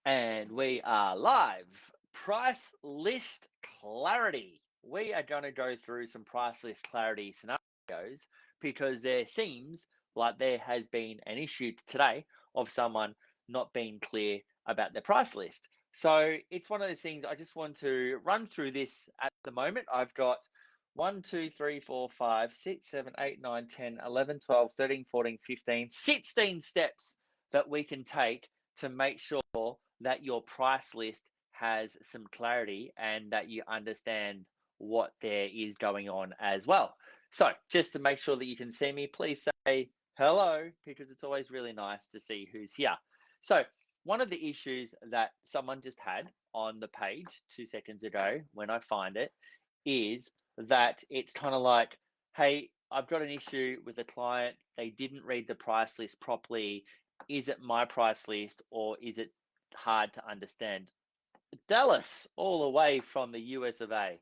And we are live. Price list clarity. We are going to go through some price list clarity scenarios because there seems like there has been an issue today of someone not being clear about their price list. So it's one of those things I just want to run through this at the moment. I've got 1, 2, 3, 4, 5, 6, 7, 8, 9, 10, 11, 12, 13, 14, 15, 16 steps that we can take to make sure that your price list has some clarity and that you understand what there is going on as well. So, just to make sure that you can see me, please say hello because it's always really nice to see who's here. So, one of the issues that someone just had on the page 2 seconds ago, when I find it, is that it's kind of like, hey, I've got an issue with a client. They didn't read the price list properly. Is it my price list or is it hard to understand? Dallas, all the way from the US of A.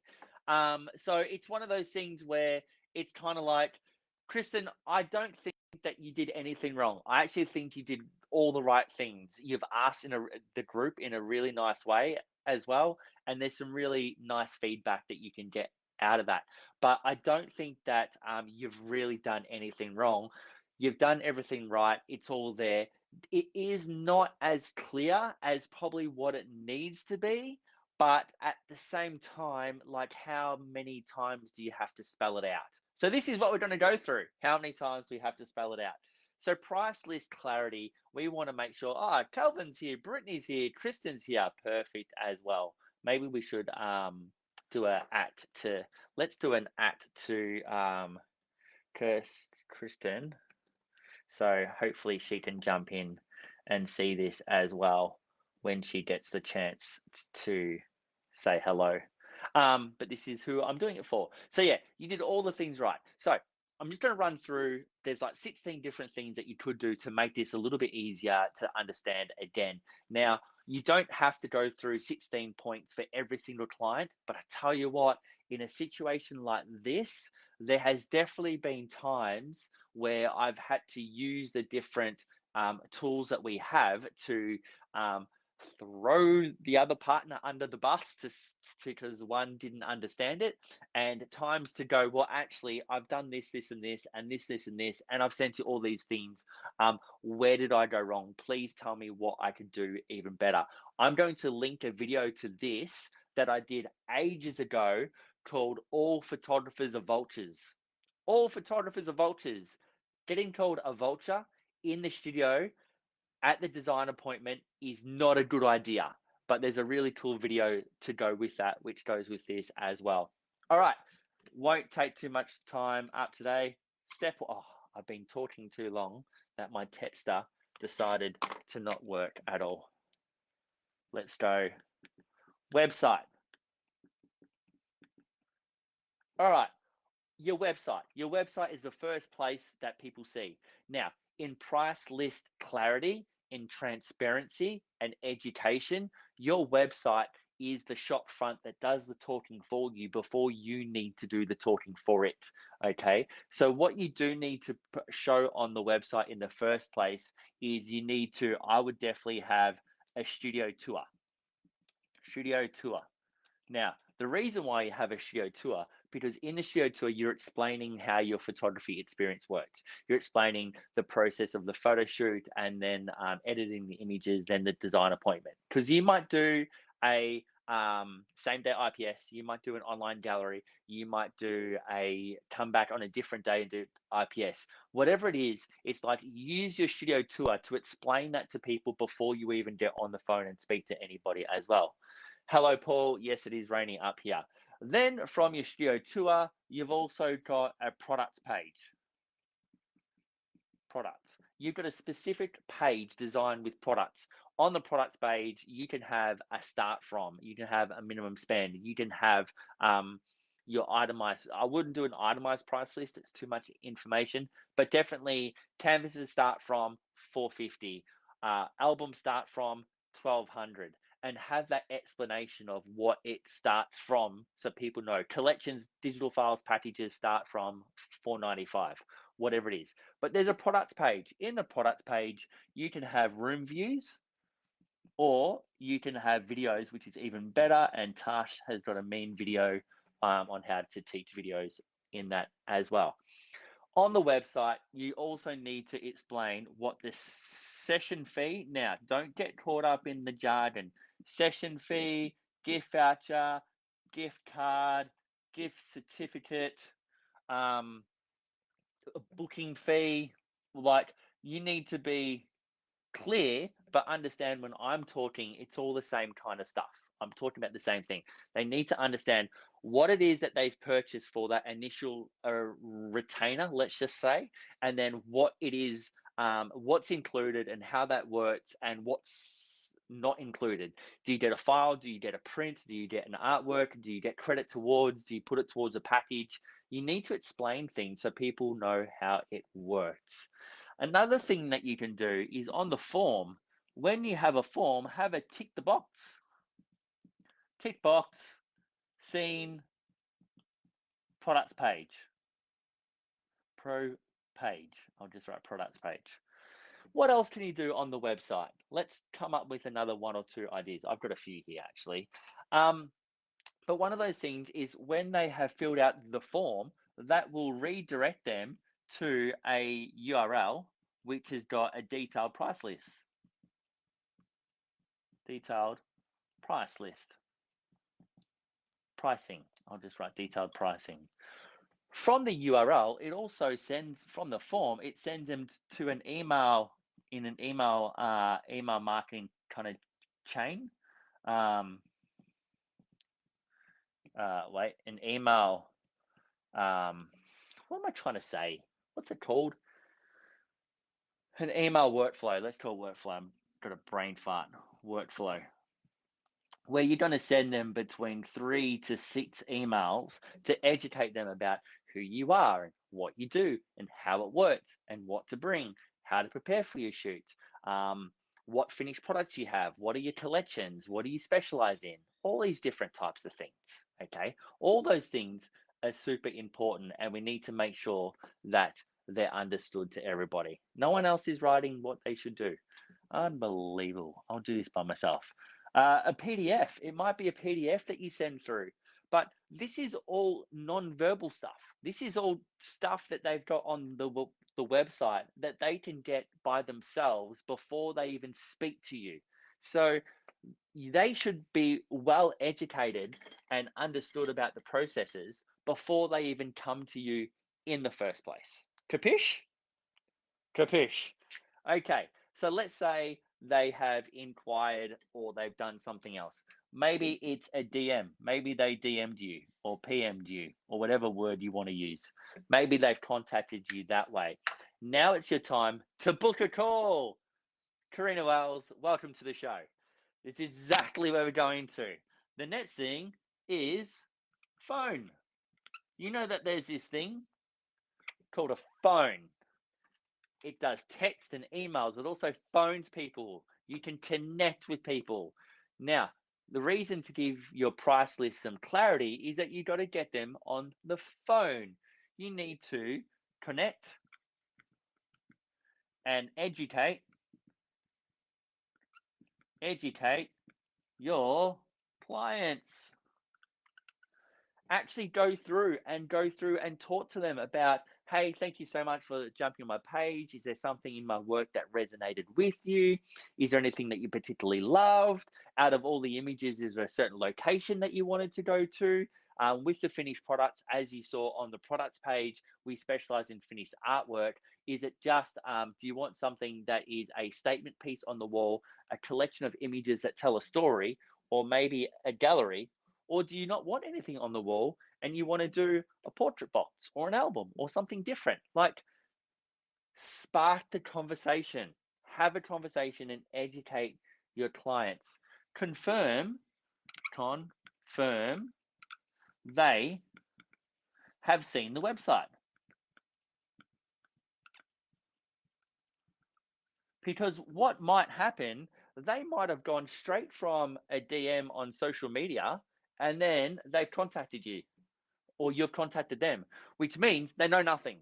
So it's one of those things where it's kind of like, Kristen, I don't think that you did anything wrong. I actually think you did all the right things. You've asked the group in a really nice way as well, and there's some really nice feedback that you can get out of that. But I don't think that you've really done anything wrong. You've done everything right. It's all there. It is not as clear as probably what it needs to be, but at the same time, like how many times do you have to spell it out? So this is what we're going to go through, how many times we have to spell it out. So price list clarity, we want to make sure, Calvin's here, Brittany's here, Kristen's here, perfect as well. Maybe we should do let's do an at to Kristen. So hopefully she can jump in and see this as well when she gets the chance to say hello. But this is who I'm doing it for. So yeah, you did all the things right. So I'm just going to run through. There's like 16 different things that you could do to make this a little bit easier to understand again. Now, you don't have to go through 16 points for every single client, but I tell you what, in a situation like this, there has definitely been times where I've had to use the different tools that we have to um, throw the other partner under the bus because one didn't understand it, and times to go, well, actually, I've done this, this, and this, and this, and this, and I've sent you all these things. Where did I go wrong? Please tell me what I could do even better. I'm going to link a video to this that I did ages ago called All Photographers Are Vultures. All photographers are vultures. Getting called a vulture in the studio at the design appointment is not a good idea, but there's a really cool video to go with that, which goes with this as well. All right, won't take too much time up today. I've been talking too long that my texter decided to not work at all. Let's go. Website. All right, your website. Your website is the first place that people see. Now, in price list clarity, in transparency and education, your website is the shop front that does the talking for you before you need to do the talking for it. Okay. So, what you do need to show on the website in the first place is I would definitely have a studio tour. Studio tour. Now, the reason why you have a studio tour, because in the studio tour, you're explaining how your photography experience works. You're explaining the process of the photo shoot and then editing the images, then the design appointment. Because you might do a same day IPS, you might do an online gallery, you might do a come back on a different day and do IPS. Whatever it is, it's like use your studio tour to explain that to people before you even get on the phone and speak to anybody as well. Hello, Paul. Yes, it is raining up here. Then from your studio tour, you've also got a products page. Products. You've got a specific page designed with products. On the products page, you can have a start from, you can have a minimum spend, you can have your itemized. I wouldn't do an itemized price list, it's too much information, but definitely canvases start from 450, albums start from 1200, and have that explanation of what it starts from so people know. Collections, digital files, packages start from 495, whatever it is. But there's a products page. In the products page, you can have room views. or you can have videos, which is even better. And Tash has got a mean video on how to teach videos in that as well. On the website, you also need to explain what the session fee. Now, don't get caught up in the jargon. Session fee, gift voucher, gift card, gift certificate, um, a booking fee. Like, you need to be clear, but understand when I'm talking, it's all the same kind of stuff. I'm talking about the same thing. They need to understand what it is that they've purchased for that initial retainer, let's just say, and then what it is, what's included and how that works and what's not included. Do you get a file? Do you get a print? Do you get an artwork? Do you get credit towards? Do you put it towards a package? You need to explain things so people know how it works. Another thing that you can do is on the form, when you have a form, have a tick box, scene, products page, pro page. I'll just write products page. What else can you do on the website? Let's come up with another one or two ideas. I've got a few here actually. Um, but one of those things is when they have filled out the form, that will redirect them to a URL which has got a detailed price list. Detailed price list. Pricing. I'll just write detailed pricing. From the URL, it also sends from the form, it sends them to an email in an email marketing kind of chain. Um, an email. What am I trying to say? What's it called? An email workflow. Let's call it workflow. I'm got a brain fart. Workflow. Where you're going to send them between 3 to 6 emails to educate them about who you are and what you do and how it works and what to bring, how to prepare for your shoot, um, what finished products you have, what are your collections, what do you specialize in, all these different types of things. Okay, all those things are super important, and we need to make sure that they're understood to everybody. No one else is writing what they should do. Unbelievable. I'll do this by myself. A PDF. It might be a PDF that you send through, but this is all non-verbal stuff. This is all stuff that they've got on the website that they can get by themselves before they even speak to you. So they should be well educated and understood about the processes before they even come to you in the first place. Capish? Capish. Okay, so let's say they have inquired or they've done something else. Maybe it's a DM. Maybe they DM'd you or PM'd you or whatever word you want to use. Maybe they've contacted you that way. Now it's your time to book a call. Karina Wells, welcome to the show. It's exactly where we're going to. The next thing is phone. You know that there's this thing called a phone. It does text and emails. It also phones people. You can connect with people. Now, the reason to give your price list some clarity is that you got to get them on the phone. You need to connect and educate your clients. Actually go through and talk to them about, hey, thank you so much for jumping on my page. Is there something in my work that resonated with you? Is there anything that you particularly loved? Out of all the images, is there a certain location that you wanted to go to? With the finished products, as you saw on the products page, we specialize in finished artwork. Is it just, do you want something that is a statement piece on the wall, a collection of images that tell a story, or maybe a gallery? Or do you not want anything on the wall and you want to do a portrait box or an album or something different? Like, spark the conversation, have a conversation and educate your clients. Confirm, confirm they have seen the website. Because what might happen, they might have gone straight from a DM on social media and then they've contacted you or you've contacted them, which means they know nothing.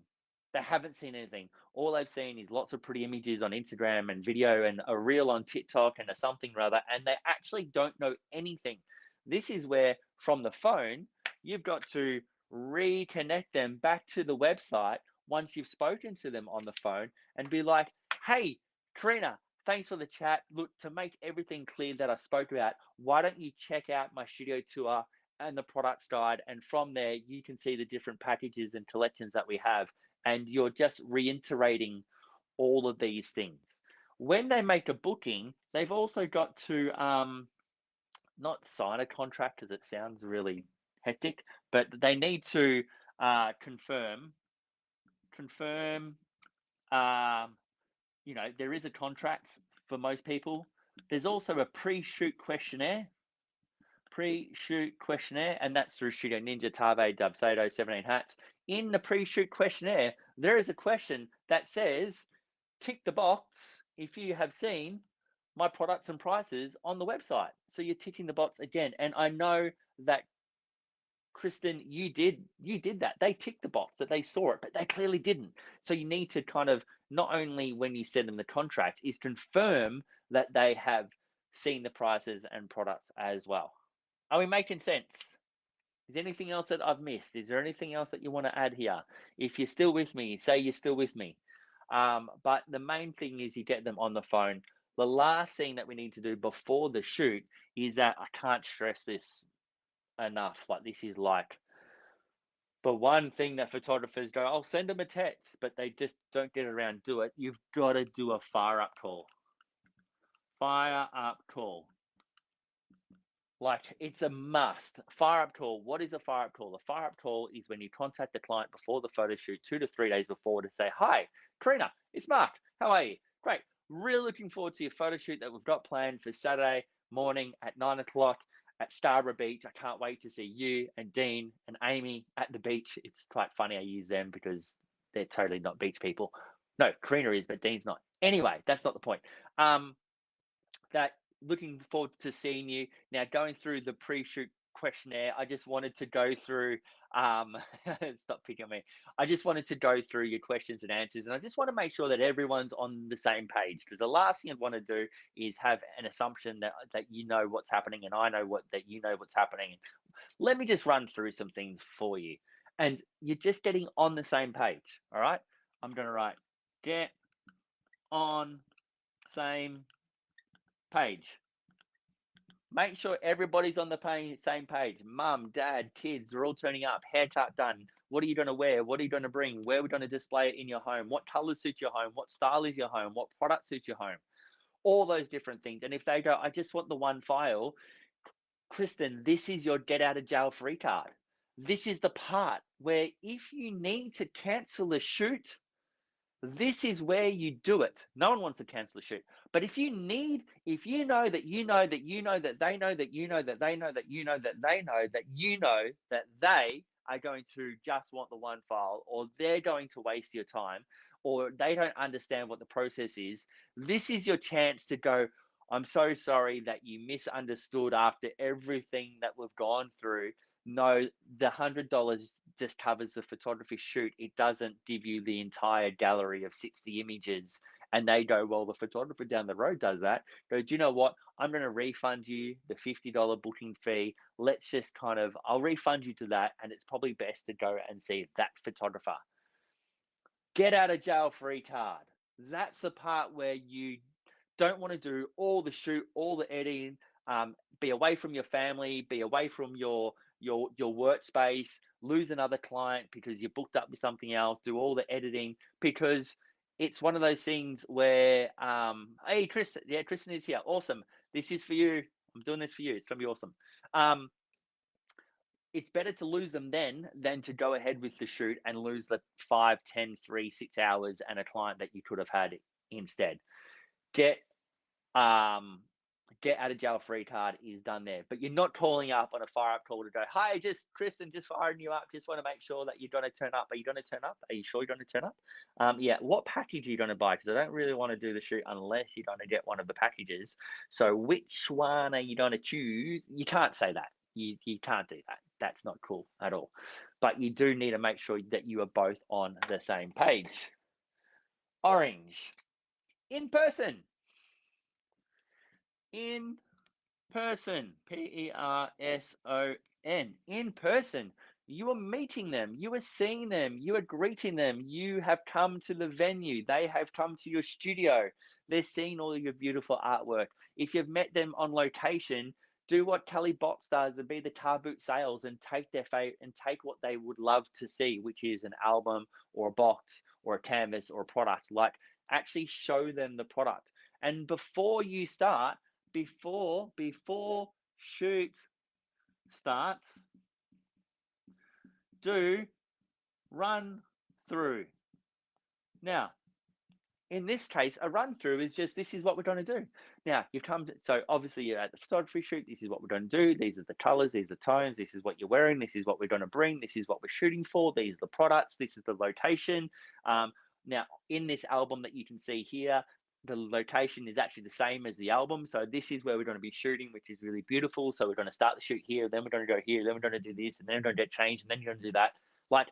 They haven't seen anything. All they've seen is lots of pretty images on Instagram and video and a reel on TikTok and a something or other, and they actually don't know anything. This is where, from the phone, you've got to reconnect them back to the website once you've spoken to them on the phone and be like, hey, Karina, thanks for the chat. Look, to make everything clear that I spoke about, why don't you check out my studio tour and the products guide? And from there, you can see the different packages and collections that we have. And you're just reiterating all of these things. When they make a booking, they've also got to not sign a contract because it sounds really hectic, but they need to confirm. Um, there is a contract for most people. There's also a pre-shoot questionnaire. And that's through Studio Ninja, Tave, Dubsado, 17 Hats. In the pre-shoot questionnaire, there is a question that says, tick the box if you have seen my products and prices on the website. So you're ticking the box again. And I know that, Kristen, you did that. They ticked the box that they saw it, but they clearly didn't. So you need to kind of, not only when you send them the contract, is confirm that they have seen the prices and products as well. Are we making sense? Is there anything else that I've missed? Is there anything else that you want to add here? If you're still with me, say you're still with me. But the main thing is you get them on the phone. The last thing that we need to do before the shoot is that, I can't stress this enough. Like, this is like the one thing that photographers go, I'll send them a text, but they just don't get around do it. You've got to do a fire up call. Fire up call. Like, it's a must. Fire up call. What is a fire up call? A fire up call is when you contact the client before the photo shoot, 2 to 3 days before, to say, hi, Karina, it's Mark. How are you? Great. Really looking forward to your photo shoot that we've got planned for Saturday morning at 9 o'clock at Scarborough Beach. I can't wait to see you and Dean and Amy at the beach. It's quite funny I use them because they're totally not beach people. No, Karina is, but Dean's not. Anyway, that's not the point. That looking forward to seeing you. Now, going through the pre-shoot questionnaire, I just wanted to go through, stop picking on me. I just wanted to go through your questions and answers, and I just want to make sure that everyone's on the same page, because the last thing I want to do is have an assumption that you know what's happening and I know that you know what's happening. Let me just run through some things for you, and you're just getting on the same page. All right, I'm going to write get on same page. Make sure everybody's on the same page. Mum, dad, kids are all turning up. Haircut done. What are you going to wear? What are you going to bring? Where are we going to display it in your home? What colors suit your home? What style is your home? What product suits your home? All those different things. And if they go, I just want the one file, Kristen, this is your get out of jail free card. This is the part where, if you need to cancel a shoot, this is where you do it. No one wants to cancel a shoot. But if you know that you know that you know that they know that you know that they know that you know that they know that you know that they are going to just want the one file, or they're going to waste your time, or they don't understand what the process is, this is your chance to go, I'm so sorry that you misunderstood after everything that we've gone through. No, the $100 just covers the photography shoot. It doesn't give you the entire gallery of 60 images. And they go, well, the photographer down the road does that. Go, do you know what? I'm going to refund you the $50 booking fee. Let's just I'll refund you to that. And it's probably best to go and see that photographer. Get out of jail free card. That's the part where you don't want to do all the shoot, all the editing, be away from your family, be away from your workspace, lose another client because you're booked up with something else, do all the editing, because it's one of those things where, hey, Kristen, yeah, Kristen is here. Awesome. This is for you. I'm doing this for you. It's going to be awesome. It's better to lose them then than to go ahead with the shoot and lose the 5, 10, 3, 6 hours and a client that you could have had instead. Get out of jail free card is done there, but you're not calling up on a fire up call to go, hi, Kristen, just firing you up. Just want to make sure that you're going to turn up. Are you going to turn up? Are you sure you're going to turn up? Yeah. What package are you going to buy? Because I don't really want to do the shoot unless you're going to get one of the packages. So which one are you going to choose? You can't say that. You can't do that. That's not cool at all. But you do need to make sure that you are both on the same page. Orange. In person. In person. Person. In person. You are meeting them. You are seeing them. You are greeting them. You have come to the venue. They have come to your studio. They're seeing all of your beautiful artwork. If you've met them on location, do what Kelly Box does and be the car boot sales and take their and take what they would love to see, which is an album or a box or a canvas or a product. Like, actually show them the product. And before you start, before shoot starts, do run through. Now, in this case, a run through is just, this is what we're going to do. Now, you've come to, so obviously you're at the photography shoot. This is what we're going to do. These are the colors. These are tones. This is what you're wearing. This is what we're going to bring. This is what we're shooting for. These are the products. This is the location. Now, in this album that you can see here, the location is actually the same as the album. So this is where we're going to be shooting, which is really beautiful. So we're going to start the shoot here, then we're going to go here, then we're going to do this, and then we're going to get changed, and then you're going to do that. Like,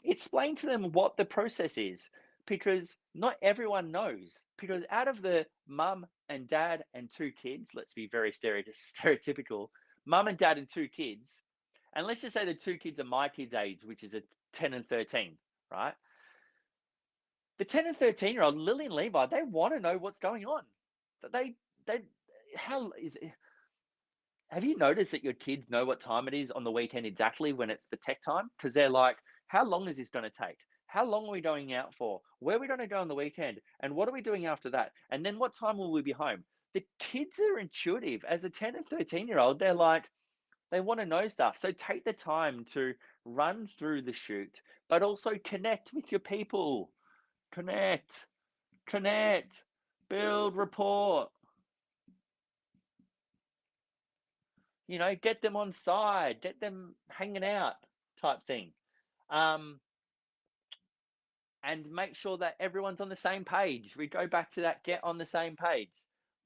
explain to them what the process is, because not everyone knows. Because out of the mum and dad and two kids, let's be very stereotypical, mum and dad and two kids, and let's just say the two kids are my kids' age, which is a 10 and 13, right? The 10 and 13-year-old, Lily and Levi, they want to know what's going on. They, how is it? Have you noticed that your kids know what time it is on the weekend exactly when it's the tech time? Because they're like, how long is this going to take? How long are we going out for? Where are we going to go on the weekend? And what are we doing after that? And then what time will we be home? The kids are intuitive. As a 10 and 13-year-old, they're like, they want to know stuff. So take the time to run through the shoot, but also connect with your people. Connect, build rapport. You know, get them on side, get them hanging out type thing. Um, and make sure that everyone's on the same page. We go back to that, get on the same page.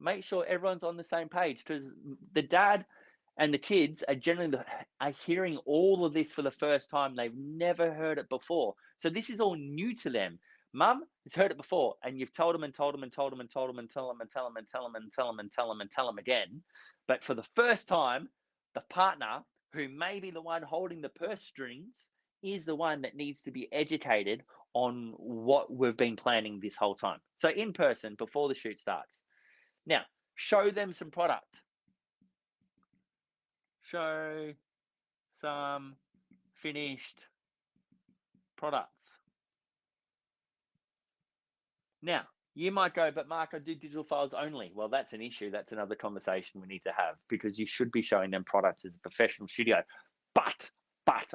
Make sure everyone's on the same page, because the dad and the kids are generally are hearing all of this for the first time. They've never heard it before. So this is all new to them. Mum has heard it before, and you've told them and told them and told them and told them and tell them and tell them and tell them and tell them and tell them and tell them again. But for the first time, the partner, who may be the one holding the purse strings, is the one that needs to be educated on what we've been planning this whole time. So in person, before the shoot starts. Now, show them some product. Show some finished products. Now, you might go, but Mark, I do digital files only. Well, that's an issue. That's another conversation we need to have, because you should be showing them products as a professional studio. But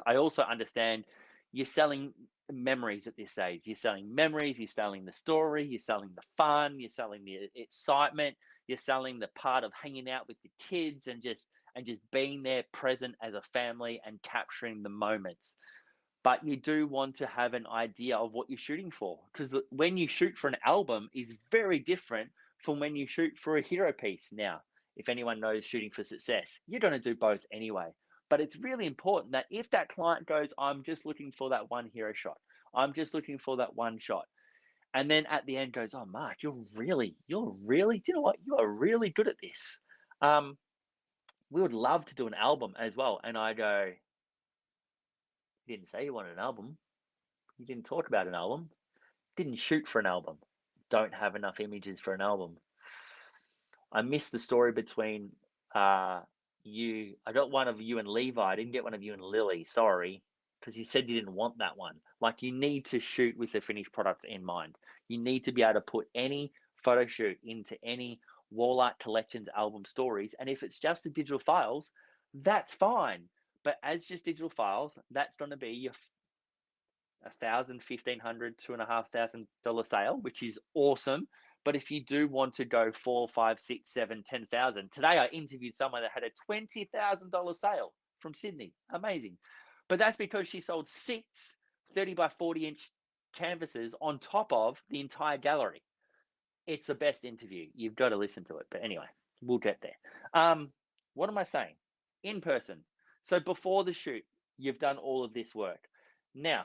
I also understand you're selling memories at this stage. You're selling memories, you're selling the story, you're selling the fun, you're selling the excitement, you're selling the part of hanging out with the kids and just being there present as a family and capturing the moments. But you do want to have an idea of what you're shooting for, because when you shoot for an album is very different from when you shoot for a hero piece. Now, if anyone knows shooting for success, you're going to do both anyway. But it's really important that if that client goes, I'm just looking for that one hero shot, I'm just looking for that one shot, and then at the end goes, oh, Mark, do you know what, you are really good at this. We would love to do an album as well. And I go, you didn't say you wanted an album. You didn't talk about an album. Didn't shoot for an album. Don't have enough images for an album. I missed the story between you. I got one of you and Levi. I didn't get one of you and Lily. Sorry, because you said you didn't want that one. Like, you need to shoot with the finished product in mind. You need to be able to put any photo shoot into any wall art collections, album stories. And if it's just the digital files, that's fine. But as just digital files, that's going to be your $1,000, $1,500, $2,500 sale, which is awesome. But if you do want to go 4, 5, 6, 7, 10,000, today I interviewed someone that had a $20,000 sale from Sydney. Amazing. But that's because she sold 6 30 by 40 inch canvases on top of the entire gallery. It's the best interview. You've got to listen to it. But anyway, we'll get there. What am I saying? In person, So before the shoot, you've done all of this work. Now,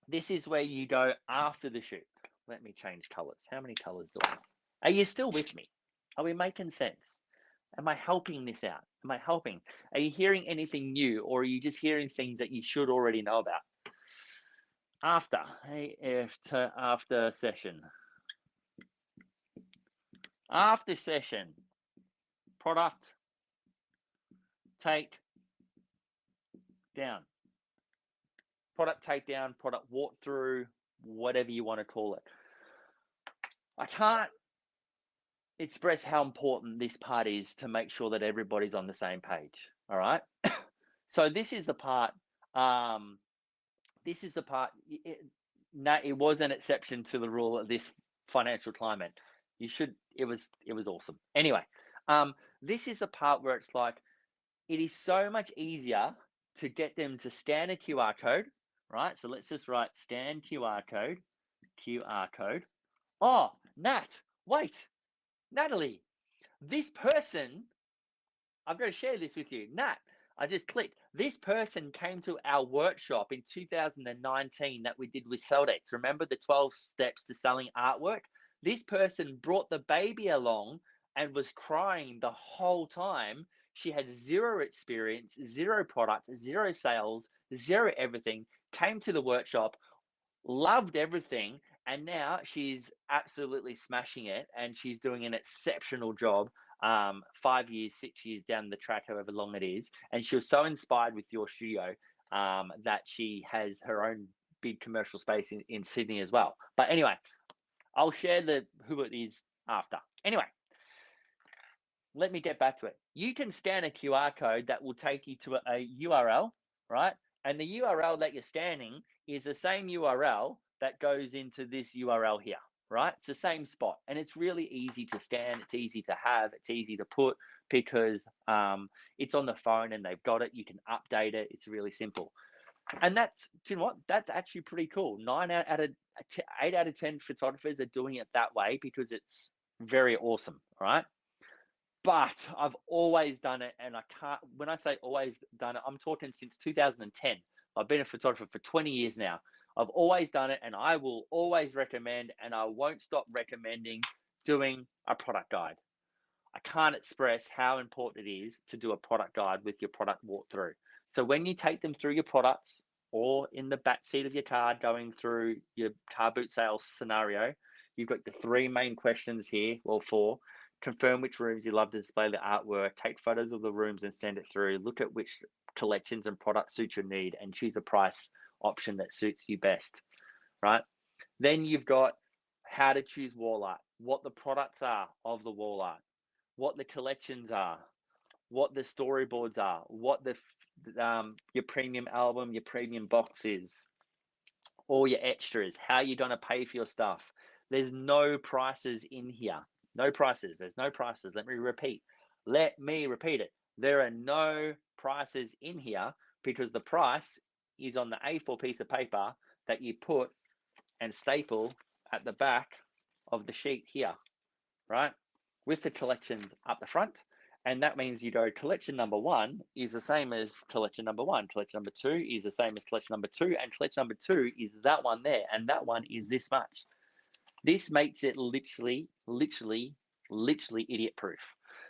this is where you go after the shoot. Let me change colors. How many colors do I have? Are you still with me? Are we making sense? Am I helping this out? Am I helping? Are you hearing anything new, or are you just hearing things that you should already know about? After, after session. After session, product take down. Product takedown, product walkthrough, whatever you want to call it. I can't express how important this part is to make sure that everybody's on the same page. All right. So this is the part. This is the part. It was an exception to the rule of this financial climate. You should. It was awesome. Anyway, this is the part where it's like it is so much easier to get them to scan a QR code, right? So let's just write scan QR code, QR code. Oh, Nat, wait, Natalie, this person, I've got to share this with you. Nat, I just clicked. This person came to our workshop in 2019 that we did with Celdex. Remember the 12 steps to selling artwork? This person brought the baby along and was crying the whole time. She had zero experience, zero product, zero sales, zero everything, came to the workshop, loved everything, and now she's absolutely smashing it, and she's doing an exceptional job. 5 years, 6 years down the track, however long it is, and she was so inspired with your studio that she has her own big commercial space in Sydney as well. But anyway, I'll share the who it is after. Anyway, let me get back to it. You can scan a QR code that will take you to a URL, right? And the URL that you're scanning is the same URL that goes into this URL here, right? It's the same spot. And it's really easy to scan. It's easy to have. It's easy to put because it's on the phone and they've got it. You can update it. It's really simple. And that's, you know what? That's actually pretty cool. 8 out of 10 photographers are doing it that way because it's very awesome, right? But I've always done it, and I can't. When I say always done it, I'm talking since 2010. I've been a photographer for 20 years now. I've always done it, and I will always recommend, and I won't stop recommending doing a product guide. I can't express how important it is to do a product guide with your product walkthrough. So when you take them through your products, or in the back seat of your car going through your car boot sales scenario, you've got the three main questions here, well, four. Confirm which rooms you love to display the artwork, take photos of the rooms and send it through, look at which collections and products suit your need, and choose a price option that suits you best, right? Then you've got how to choose wall art, what the products are of the wall art, what the collections are, what the storyboards are, what the your premium album, your premium box is, all your extras, how you're going to pay for your stuff. There's no prices in here. No prices. There's no prices. Let me repeat. Let me repeat it. There are no prices in here because the price is on the A4 piece of paper that you put and staple at the back of the sheet here, right? With the collections up the front. And that means you go collection number one is the same as collection number one. Collection number two is the same as collection number two. And collection number two is that one there. And that one is this much. This makes it literally idiot proof.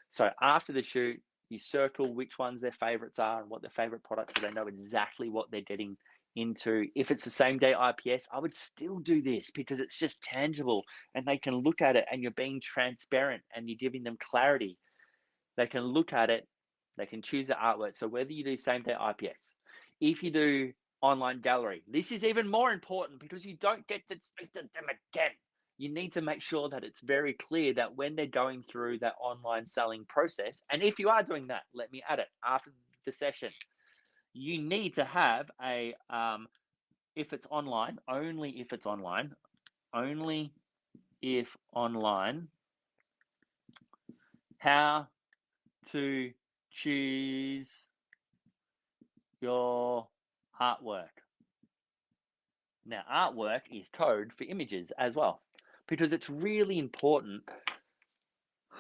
So after the shoot, you circle which ones their favorites are and what their favorite products are. So they know exactly what they're getting into. If it's the same day IPS, I would still do this because it's just tangible and they can look at it and you're being transparent and you're giving them clarity. They can look at it, they can choose the artwork. So whether you do same day IPS, if you do online gallery, this is even more important because you don't get to speak to them again. You need to make sure that it's very clear that when they're going through that online selling process, and if you are doing that, let me add it after the session, you need to have a, if it's online, only if it's online, only if online, how to choose your artwork. Now, artwork is code for images as well, because it's really important.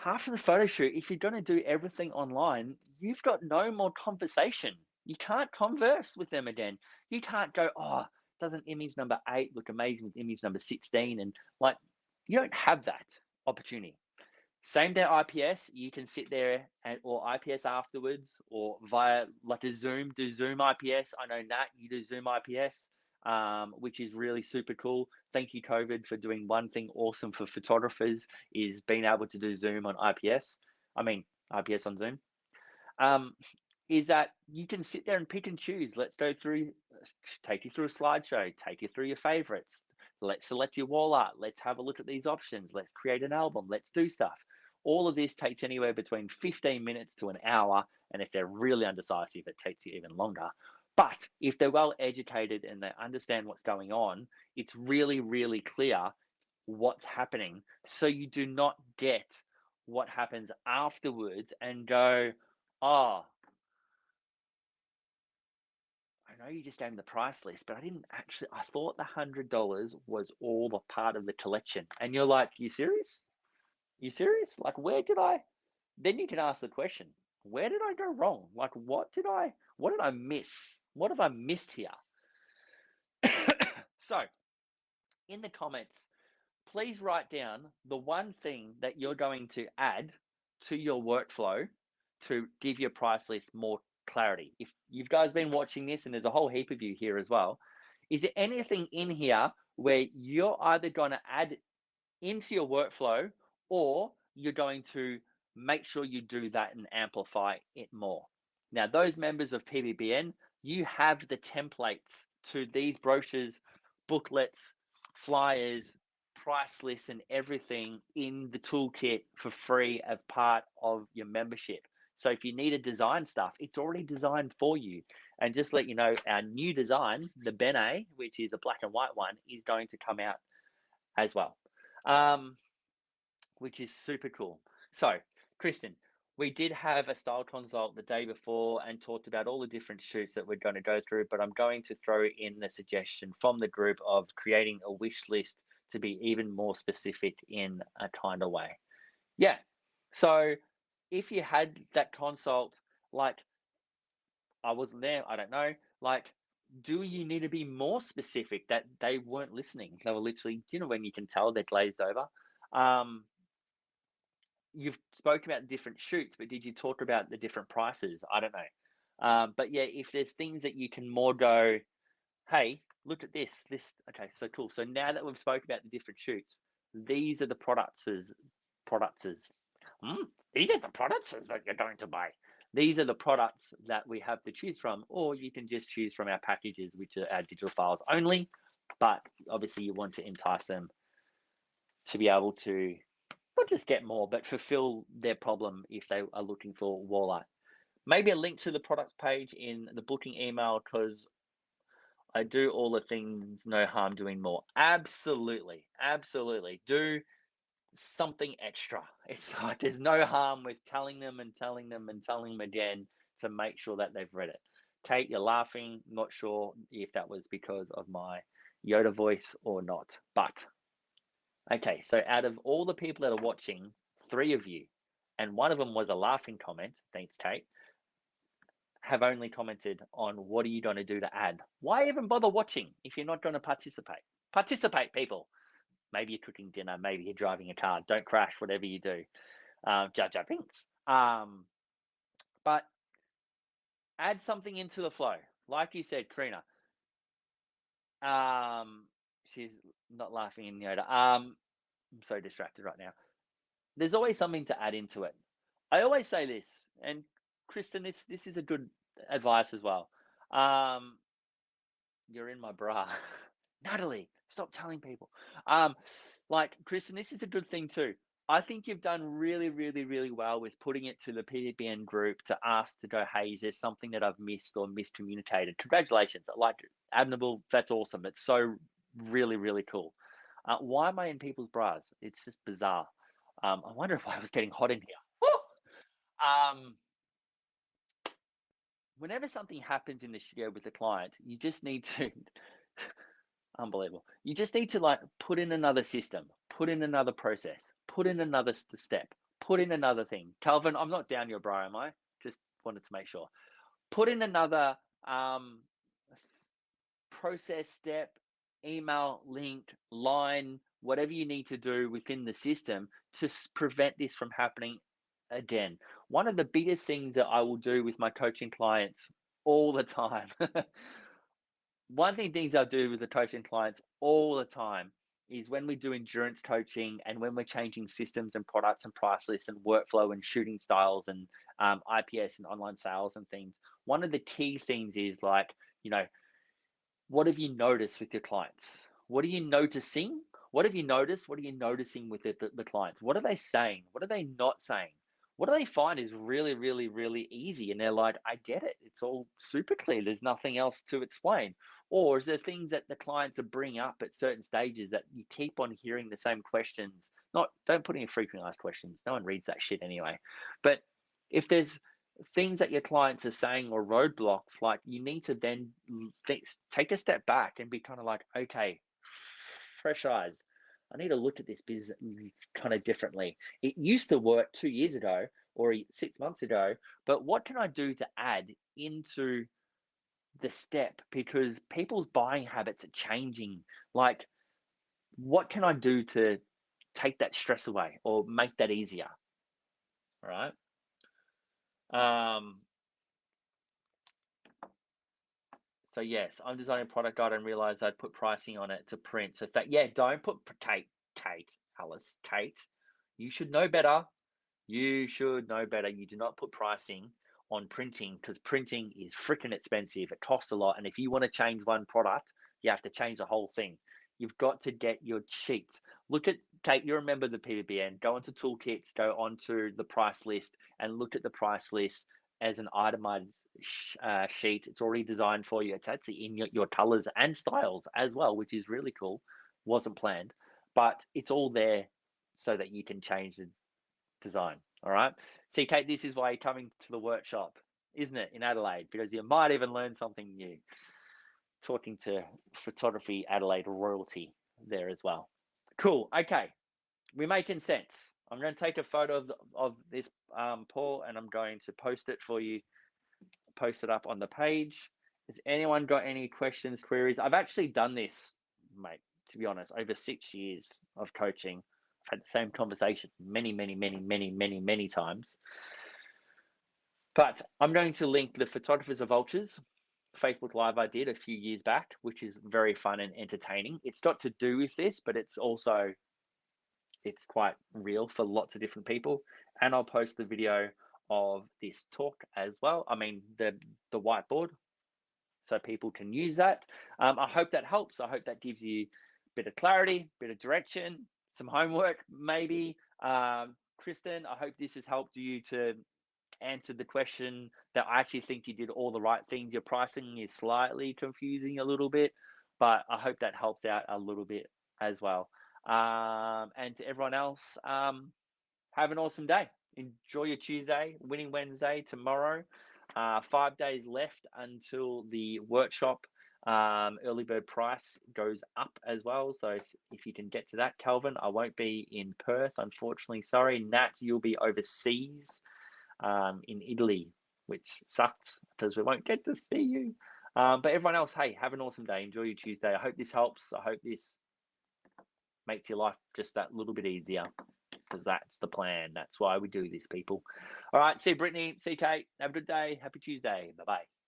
half of the photo shoot, if you're going to do everything online, you've got no more conversation. You can't converse with them again. You can't go, oh, doesn't image number 8 look amazing with image number 16? And like, you don't have that opportunity. Same day IPS, you can sit there or IPS afterwards, or via like a Zoom, do Zoom IPS. I know Nat, you do Zoom IPS, which is really super cool. Thank you, COVID, for doing one thing awesome for photographers, is being able to do Zoom on IPS. I mean, IPS on Zoom. Um, is that you can sit there and pick and choose. Let's go through, take you through a slideshow, take you through your favorites. Let's select your wall art. Let's have a look at these options. Let's create an album. Let's do stuff. All of this takes anywhere between 15 minutes to an hour. And if they're really undecisive, it takes you even longer. But if they're well educated and they understand what's going on, it's really, really clear what's happening. So you do not get what happens afterwards and go, oh, I know you just gave me the price list, but I didn't actually, I thought the $100 was all the part of the collection. And you're like, you serious? You serious? Like, where did I, then you can ask the question, where did I go wrong? Like, what did I miss? What have I missed here? So in the comments, please write down the one thing that you're going to add to your workflow to give your price list more clarity. If you guys been watching this, and there's a whole heap of you here as well, is there anything in here where you're either going to add into your workflow, or you're going to make sure you do that and amplify it more? Now, those members of PBBN, you have the templates to these brochures, booklets, flyers, price lists, and everything in the toolkit for free as part of your membership. So if you need to design stuff, it's already designed for you. And just let you know, our new design, the Bene, which is a black and white one, is going to come out as well, which is super cool. So, Kristen, we did have a style consult the day before and talked about all the different shoots that we're going to go through, but I'm going to throw in the suggestion from the group of creating a wish list to be even more specific in a kind of way. Yeah. So, if you had that consult, like, I wasn't there, I don't know, like, do you need to be more specific that they weren't listening? They were literally, you know, when you can tell they're glazed over. Um, you've spoken about different shoots, but did you talk about the different prices? I don't know. But yeah, if there's things that you can more go, hey, look at this. Okay, so cool. So now that we've spoken about the different shoots, these are the products. Hmm? These are the products that you're going to buy. These are the products that we have to choose from, or you can just choose from our packages, which are our digital files only. But obviously, you want to entice them to be able to not just get more, but fulfill their problem if they are looking for wall art. Maybe a link to the product page in the booking email, because I do all the things, no harm doing more. Absolutely, absolutely. Do something extra. It's like there's no harm with telling them and telling them and telling them again to make sure that they've read it. Kate, you're laughing. Not sure if that was because of my Yoda voice or not, but okay. So out of all the people that are watching, 3 of you, and one of them was a laughing comment, thanks, Kate, have only commented on what are you going to do to add. Why even bother watching if you're not going to participate? Participate, people. Maybe you're cooking dinner, maybe you're driving a car. Don't crash, whatever you do. Judge our pinks. But add something into the flow. Like you said, Karina. She's not laughing in Yoda. I'm so distracted right now. There's always something to add into it. I always say this, and Kristen, this is a good advice as well. Um, you're in my bra. Natalie, stop telling people. Um, like, Kristen, this is a good thing too. I think you've done really, really, really well with putting it to the PBN group to ask to go, hey, is there something that I've missed or miscommunicated? Congratulations. I like it. Admirable. That's awesome. It's so really, really cool. Why am I in people's bras? It's just bizarre. I wonder if I was getting hot in here. Woo! Um, Whenever something happens in the studio with the client, you just need to unbelievable. You just need to like put in another system, put in another process, put in another step, Put in another thing. Calvin, I'm not down your bro, am I? Just wanted to make sure. Put in another process step, email, link, line, whatever you need to do within the system to prevent this from happening again. One of the biggest things that I will do with my coaching clients all the time, one of the things I do with the coaching clients all the time is when we do endurance coaching and when we're changing systems and products and price lists and workflow and shooting styles and IPS and online sales and things. One of the key things is like, what have you noticed with your clients? What are you noticing? What have you noticed? What are you noticing with the clients? What are they saying? What are they not saying? What do they find is really, really, really easy? And they're like, I get it. It's all super clear. There's nothing else to explain. Or is there things that the clients are bringing up at certain stages that you keep on hearing the same questions? Don't put in frequently asked questions. No one reads that shit anyway. But if there's things that your clients are saying or roadblocks, like you need to then take a step back and be kind of like, okay, fresh eyes. I need to look at this business kind of differently. It used to work 2 years ago or 6 months ago, but what can I do to add into the step? Because people's buying habits are changing. Like, what can I do to take that stress away or make that easier? All right. So yes, I'm designing a product guide and realized I'd put pricing on it to print. So don't put Kate, you should know better. You should know better. You do not put pricing on printing because printing is freaking expensive. It costs a lot. And if you want to change one product, you have to change the whole thing. You've got to get your sheets. Look at, Kate, you remember the PBN. Go onto toolkits, go onto the price list and look at the price list as an itemized sheet. It's already designed for you. It's actually in your colors and styles as well, which is really cool. Wasn't planned, but it's all there so that you can change the design. All right. See, Kate, this is why you're coming to the workshop, isn't it, in Adelaide? Because you might even learn something new. Talking to Photography Adelaide royalty there as well. Cool. Okay. We're making sense. I'm going to take a photo of this, Paul, and I'm going to post it for you, post it up on the page. Has anyone got any questions, queries? I've actually done this, mate, to be honest, over 6 years of coaching. I've had the same conversation many times. But I'm going to link the Photographers of Vultures Facebook Live I did a few years back, which is very fun and entertaining. It's got to do with this, but it's quite real for lots of different people. And I'll post the video of this talk as well. I mean, the whiteboard, so people can use that. I hope that helps. I hope that gives you a bit of clarity, bit of direction, some homework maybe. Kristen, I hope this has helped you to answer the question that I actually think you did all the right things. Your pricing is slightly confusing a little bit, but I hope that helped out a little bit as well. And to everyone else, have an awesome day. Enjoy your Tuesday, Winning Wednesday tomorrow. 5 days left until the workshop. Early bird price goes up as well. So if you can get to that, Calvin, I won't be in Perth, unfortunately. Sorry, Nat, you'll be overseas in Italy, which sucks because we won't get to see you. But everyone else, hey, have an awesome day. Enjoy your Tuesday. I hope this helps. I hope this makes your life just that little bit easier because that's the plan. That's why we do this, people. All right. See you, Brittany. See you, Kate. Have a good day. Happy Tuesday. Bye-bye.